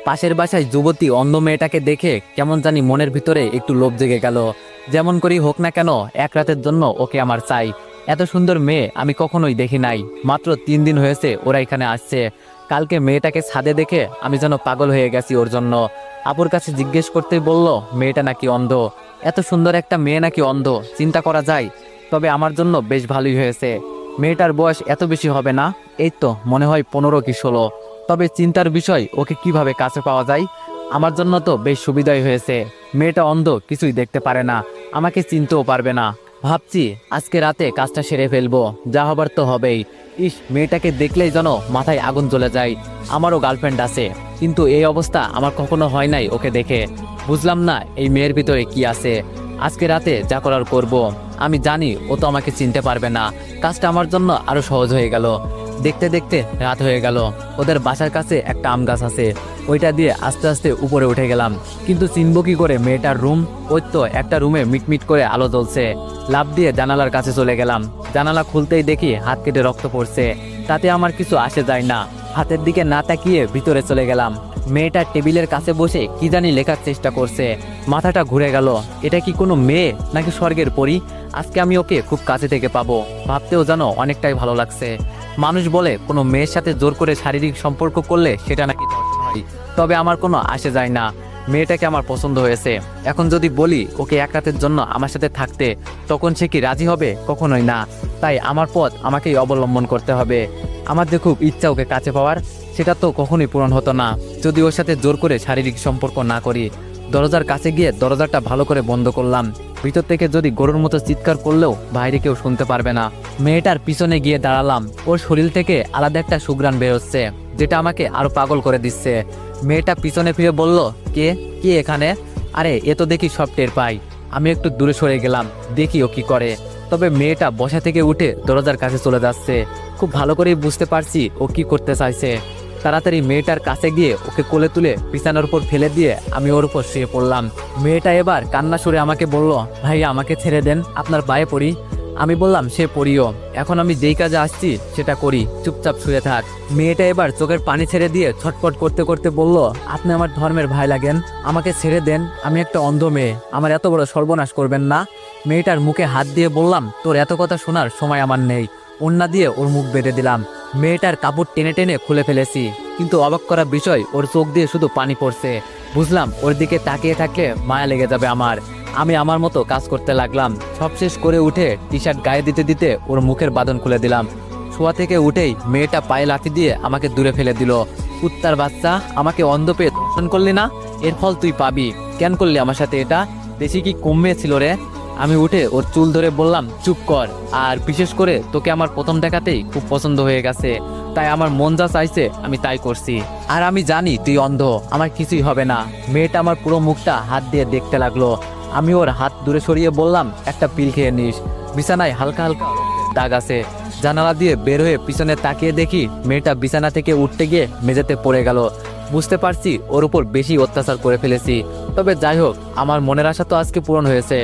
পাশের বাসায় যুবতী অন্ধ মেয়েটাকে দেখে কেমন জানি মনের ভিতরে একটু লোভ জেগে গেল। যেমন করেই হোক না কেন, এক রাতের জন্য ওকে আমার চাই। এত সুন্দর মেয়ে আমি কখনোই দেখি নাই। মাত্র 3 দিন হয়েছে ওরা এখানে আসছে। কালকে মেয়েটাকে ছাদে দেখে আমি যেন পাগল হয়ে গেছি ওর জন্য। আপুর কাছে জিজ্ঞেস করতেই বলল মেয়েটা নাকি অন্ধ। এত সুন্দর একটা মেয়ে নাকি অন্ধ, চিন্তা করা যায়। তবে আমার জন্য বেশ ভালোই হয়েছে। মেয়েটার বয়স এত বেশি হবে না, এই তো মনে হয় 15 কি 16। তবে চিন্তার বিষয়, ওকে কিভাবে কাছে পাওয়া যায়। আমার জন্য তো বেশ সুবিধাই হয়েছে। মেয়েটা অন্ধ, কিছুই দেখতে পারে না, আমাকে চিনতেও পারবে না। ভাবছি আজকে রাতে কাজটা সেরে ফেলবো, যা হবার তো হবেই। ইস, মেয়েটাকে দেখলেই যেন মাথায় আগুন জ্বলে যায়। আমারও গার্লফ্রেন্ড আছে, কিন্তু এই অবস্থা আমার কখনো হয় নাই ওকে দেখে। বুঝলাম না এই মেয়ের ভিতরে কি আছে। আজকে রাতে যা করার করব। আমি জানি ও তো আমাকে চিনতে পারবে না। কাজটা আমার জন্য আরো সহজ হয়ে গেল। দেখতে দেখতে রাত হয়ে গেল। ওদের বাসার কাছে একটা আম গাছ আছে, ওইটা দিয়ে আস্তে আস্তে উপরে উঠে গেলাম। কিন্তু চিনবো কি করে মেয়েটার রুম? ওই তো একটা রুমে মিটমিট করে আলো জ্বলছে। লাফ দিয়ে জানালার কাছে চলে গেলাম। জানালা খুলতেই দেখি হাত কেটে রক্ত পড়ছে। তাতে আমার কিছু আসে যায় না, হাতের দিকে না তাকিয়ে ভিতরে চলে গেলাম। মেয়েটা টেবিলের কাছে বসে কি জানি লেখার চেষ্টা করছে। মাথাটা ঘুরে গেল। এটা কি কোনো মেয়ে নাকি স্বর্গের পরী? আজকে আমি ওকে খুব কাছে থেকে পাবো, ভাবতেও যেন অনেকটাই ভালো লাগছে। মানুষ বলে কোনো মেয়ের সাথে জোর করে শারীরিক সম্পর্ক করলে সেটা নাকি ধর্ষণ হয়। তবে আমার কোনো আসে যায় না। মেয়েটাকে আমার পছন্দ হয়েছে। এখন যদি বলি ওকে এক রাতের জন্য আমার সাথে থাকতে, তখন সে কি রাজি হবে? কখনোই না। তাই আমার পথ আমাকেই অবলম্বন করতে হবে। আমার যে খুব ইচ্ছা ওকে কাছে পাওয়ার, সেটা তো কখনোই পূরণ হতো না যদি ওর সাথে জোর করে শারীরিক সম্পর্ক না করি। দরজার কাছে গিয়ে দরজাটা ভালো করে বন্ধ করলাম। ভিতর থেকে যদি গরুর মতো চিৎকার করলেও বাইরে কেউ শুনতে পারবে না। মেয়েটার পিছনে গিয়ে দাঁড়ালাম। ওর শরীর থেকে আলাদা একটা সুঘ্রাণ বেরোচ্ছে, যেটা আমাকে আরো পাগল করে দিচ্ছে। মেয়েটা পিছনে ফিরে বলল, কে কে এখানে? আরে এ তো দেখি সব টের পাই। আমি একটু দূরে সরে গেলাম, দেখি ও কি করে। তবে মেয়েটা বসা থেকে উঠে দরজার কাছে চলে যাচ্ছে। খুব ভালো করেই বুঝতে পারছি ও কি করতে চাইছে। তাড়াতাড়ি মেয়েটার কাছে গিয়ে ওকে কোলে তুলে বিছানার উপর ফেলে দিয়ে আমি ওর উপর শুয়ে পড়লাম। মেয়েটা এবার কান্না সুরে আমাকে বলল, ভাই আমাকে ছেড়ে দেন, আপনার পায়ে পড়ি। আমি বললাম সে পড়িও, এখন আমি যেই কাজে আসছি সেটা করি, চুপচাপ শুয়ে থাক। মেয়েটা এবার চোখের পানি ছেড়ে দিয়ে ছটফট করতে করতে বলল, আপনি আমার ধর্মের ভাই লাগেন, আমাকে ছেড়ে দেন, আমি একটা অন্ধ মেয়ে, আমার এত বড় সর্বনাশ করবেন না। মেয়েটার মুখে হাত দিয়ে বললাম, তোর এত কথা শোনার সময় আমার নেই। ওড়না দিয়ে ওর মুখ বেঁধে দিলাম। মেয়েটার কাপড় টেনে টেনে খুলে ফেলেছি, কিন্তু অবাক করা বিষয় ওর চোখ দিয়ে শুধু পানি পড়ছে। বুঝলাম ওর দিকে তাকিয়ে থাকলে মায়া লেগে যাবে আমার। আমি আমার মতো কাজ করতে লাগলাম। সব শেষ করে উঠে টি শার্ট গায়ে দিতে দিতে ওর মুখের বাঁধন খুলে দিলাম। শোয়া থেকে উঠেই মেয়েটা পায়ে লাথি দিয়ে আমাকে দূরে ফেলে দিল। কুত্তার বাচ্চা, আমাকে অন্ধ পেয়ে ধর্ষণ করলি না? এর ফল তুই পাবি। কেন করলি আমার সাথে এটা? বেশি কি কমে ছিল রে? আমি উঠে ওর চুল ধরে বললাম, চুপ কর। আর বিশেষ করে তোকে আমার প্রথম দেখাতেই খুব পছন্দ হয়ে গেছে, তাই আমার মন যা চাইছে আমি তাই করছি। আর আমি জানি তুই অন্ধ, আমার কিছুই হবে না। মেয়েটা আমার পুরো মুখটা হাত দিয়ে দেখতে লাগলো। আমি ওর হাত দূরে সরিয়ে বললাম, একটা পিল খেয়ে নিস। বিছানায় হালকা হালকা দাগ আছে। জানালা দিয়ে বের হয়ে পিছনে তাকিয়ে দেখি মেয়েটা বিছানা থেকে উঠতে গিয়ে মেঝেতে পড়ে গেল। বুঝতে পারছি ওর উপর বেশি অত্যাচার করে ফেলেছি। তবে যাই হোক, আমার মনের আশা তো আজকে পূরণ হয়েছে।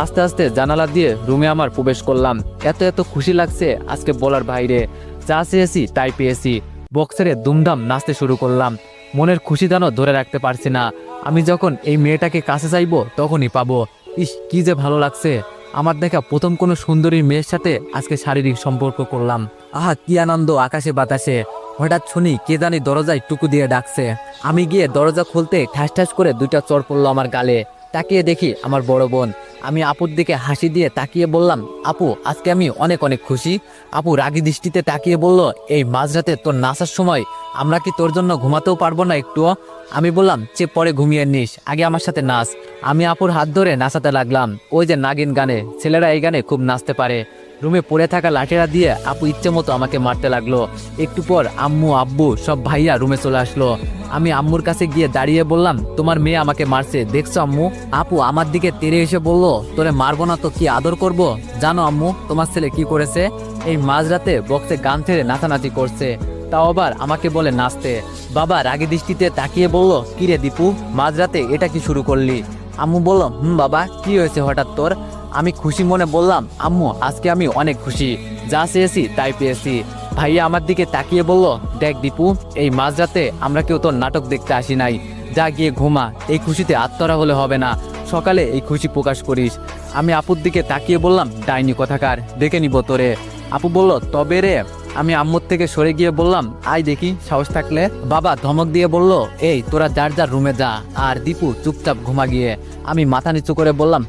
আস্তে আস্তে জানালা দিয়ে রুমে আমার প্রবেশ করলাম। এত এত খুশি লাগছে আজকে বলার বাইরে। যা চেয়েছি তাই পেয়েছি। বক্সেরে দুমদাম নাচতে শুরু করলাম। মনের খুশি যেন ধরে রাখতে পারছি না। আমি যখন এই মেয়েটাকে কাছে চাইবো তখনই পাবো। ইস, কি যে ভালো লাগছে। আমার দেখা প্রথম কোনো সুন্দরী মেয়ের সাথে আজকে শারীরিক সম্পর্ক করলাম। আহা, কি আনন্দ আকাশে বাতাসে। হঠাৎ শুনি কে জানি দরজায় টুকু দিয়ে ডাকছে। আমি গিয়ে দরজা খুলতে ঠাস ঠাস করে 2টা চড় পড়লো আমার গালে। তাকিয়ে দেখি আমার বড় বোন। আমি আপুর দিকে হাসি দিয়ে তাকিয়ে বললাম, আপু আজকে আমি অনেক অনেক খুশি। আপু রাগী দৃষ্টিতে তাকিয়ে বলল, এই মাঝরাতে তোর নাচার সময় আমরা কি তোর জন্য ঘুমাতেও পারবো না একটুও? আমি বললাম, চেয়ে পরে ঘুমিয়ে নিস, আগে আমার সাথে নাচ। আমি আপুর হাত ধরে নাচাতে লাগলাম। ওই যে নাগিন গানে, ছেলেরা এই গানে খুব নাচতে পারে। রুমে পড়ে থাকা লাঠিরা দিয়ে আপু ইচ্ছে মতো আমাকে মারতে লাগলো। একটু পর আম্মু আব্বু সব ভাইয়া রুমে চলে আসলো। আমি আম্মুর কাছে গিয়ে দাঁড়িয়ে বললাম, তোমার মেয়ে আমাকে মারছে, দেখছো আম্মু? আপু আমার দিকে তেড়ে এসে বলল, তোরে মারবো না তো কি আদর করব? জানো আম্মু তোমার ছেলে কি করেছে? এই মাঝরাতে বক্সে গান ছেড়ে নাচানাচি করছে, তাও আবার আমাকে বলে নাচতে। বাবা রাগী দৃষ্টিতে তাকিয়ে বলল, কিরে দীপু, মাঝরাতে এটা কি শুরু করলি? আম্মু বলল, বাবা কি হয়েছে হঠাৎ তোর? আমি খুশি মনে বললাম, আম্মু আজকে আমি অনেক খুশি, যা চেয়েছি তাই পেয়েছি। ভাইয়া আমার দিকে তাকিয়ে বলল, দেখ দীপু, এই মাঝরাতে আমরা কেউ তোর নাটক দেখতে আসি নাই, যা গিয়ে ঘুমা, এই খুশিতে আত্মরা হলে হবে না, সকালে এই খুশি প্রকাশ করিস। আমি আপুর দিকে তাকিয়ে বললাম, ডাইনি কথাকার, দেখে নিব তোরে। আপু বলল, তবে রে। আমি আম্মুর থেকে সরে গিয়ে বললাম, আয় দেখি সাহস থাকলে। বাবা ধমক দিয়ে বলল, এই তোরা যার যার রুমে যা, আর দীপু চুপচাপ ঘুমা গিয়ে। আমি মাথা নিচু করে বললাম,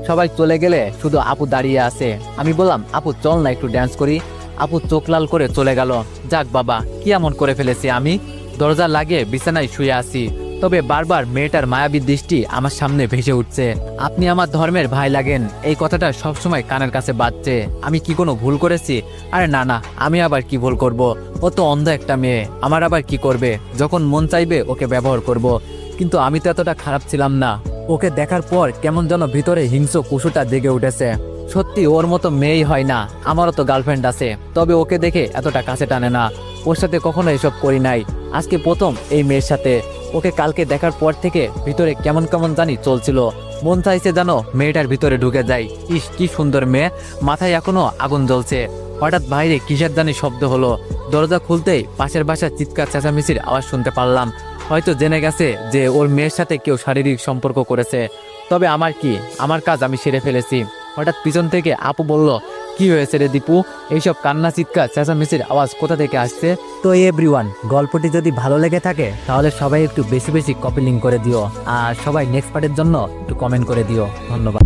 সবাই চলে গেলে শুধু আপু দাঁড়িয়ে আছে। আমি বললাম, আপু চল না একটু ড্যান্স করি। আপু চোখ লাল করে চলে গেল। যাক বাবা, কি এমন করে ফেলেছি আমি। দরজা লাগিয়ে বিছানায় শুয়ে আছি, তবে বারবার মেয়েটার মায়াবী দৃষ্টি আমার সামনে ভেসে উঠছে। আপনি আমার ধর্মের ভাই লাগেন, এই কথাটা সবসময় কানের কাছে বাজছে। আমি কি কোনো ভুল করেছি? আরে না না, আমি আবার কি ভুল করব? ও তো অন্ধ একটা মেয়ে, আমার আবার কি করবে? যখন মন চাইবে ওকে ব্যবহার করব। কিন্তু আমি তো এতটা খারাপ ছিলাম না। ওকে দেখার পর কেমন যেন ভিতরে হিংস্র কুশুটা জেগে উঠেছে। সত্যি ওর মতো মেয়েই হয় না, আমারও তো গার্লফ্রেন্ড আছে, তবে ওকে দেখে এতটা কাছে টানে না। ওর সাথে কখনো এসব করি নাই, আজকে প্রথম এই মেয়ের সাথে। ওকে কালকে দেখার পর থেকে ভিতরে কেমন কেমন জানি চলছিল। মন চাইছে যেন মেয়েটার ভিতরে ঢুকে যাই। ইস কি সুন্দর মেয়ে, মাথায় এখনো আগুন জ্বলছে। হঠাৎ বাইরে কিসের জানি শব্দ হলো। দরজা খুলতেই পাশের বাসার চিৎকার চেঁচামেচির আওয়াজ শুনতে পারলাম। হয়তো জেনে গেছে যে ওর মেয়ের সাথে কেউ শারীরিক সম্পর্ক করেছে। তবে আমার কি, আমার কাজ আমি সেরে ফেলেছি। হঠাৎ পিছন থেকে আপু বলল, কি হয়েছে রে দীপু? এইসব কান্না চিৎকার চেঁচামেচির আওয়াজ কোথা থেকে আসছে? তো এভরিওয়ান, গল্পটি যদি ভালো লেগে থাকে তাহলে সবাই একটু বেশি বেশি কপি লিঙ্ক করে দিও, আর সবাই নেক্সট পার্টের জন্য একটু কমেন্ট করে দিও। ধন্যবাদ।